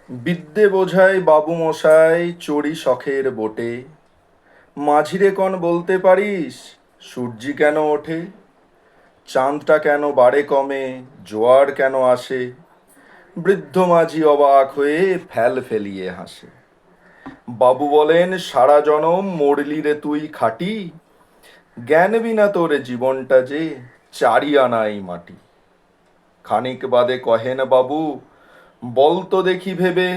বিদ্যে বোঝাই বাবু মশাই চড়ি শখের বোটে। মাঝিরে কন বলতে পারিস সূর্যি কেন ওঠে? চাঁদটা কেন বাড়ে কমে, জোয়ার কেন আসে? বৃদ্ধ মাঝি অবাক হয়ে ফেল ফেলিয়ে হাসে। বাবু বলেন, সারা জনম মরলি রে তুই খাটি, জ্ঞান বিনা তোর জীবনটা যে চারি আনাই মাটি। খানিক বাদে কহেন বাবু, বলতো দেখি ভেবে,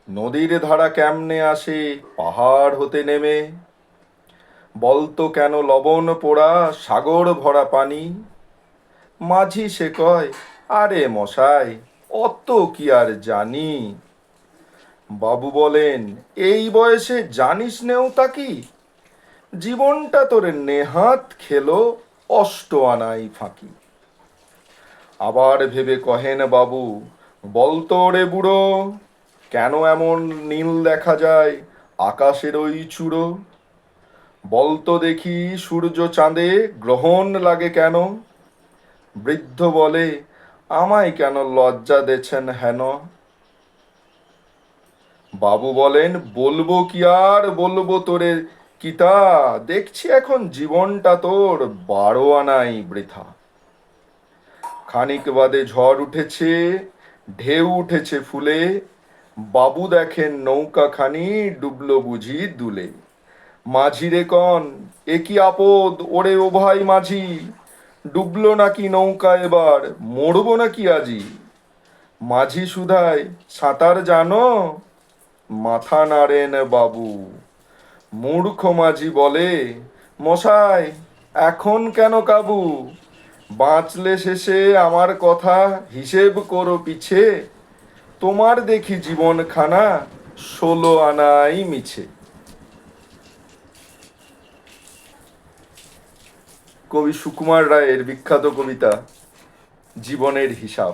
নদীর ধারা কেমনে আসে পাহাড় হতে নেমে? বলতো কেন লবণ পোড়া সাগর ভরা পানি? মাঝি সে কয়, আরে মশাই, অত কি আর জানি। বাবু বলেন, এই বয়সে জানিস নেও তা কি? জীবনটা তোর নেহাত খেলো অষ্ট আনাই ফাঁকি। আবার ভেবে কহেন বাবু, বলতো রে বুড়ো, কেন এমন নীল দেখা যায় আকাশের ওই চূড়ো? বলতো দেখি সূর্য চাঁদে গ্রহণ লাগে কেন? বৃদ্ধ বলে, আমায় কেন লজ্জা দেছেন হেন? বাবু বলেন, বলবো কি আর বলবো তোরে কিতা, দেখছি এখন জীবনটা তোর বারো আনাই বৃথা। খানিক বাদে ঝড় উঠেছে, ঢেউ উঠেছে ফুলে, বাবু দেখেন নৌকাখানি ডুবলো বুঝি দুলে। মাঝি রে কন, এ কি আপদ ওরে ও ভাই মাঝি, ডুবলো নাকি নৌকা এবার, মরবো নাকি আজি? মাঝি শুধায়, সাঁতার জানো? মাথা নাড়েন বাবু। মূর্খ মাঝি বলে, মশাই এখন কেন কাবু? বাঁচলে শেষে আমার কথা হিসেব করো পিছে, তোমার দেখি জীবনখানা ষোলো আনাই মিছে। কবি সুকুমার রায়ের বিখ্যাত কবিতা জীবনের হিসাব।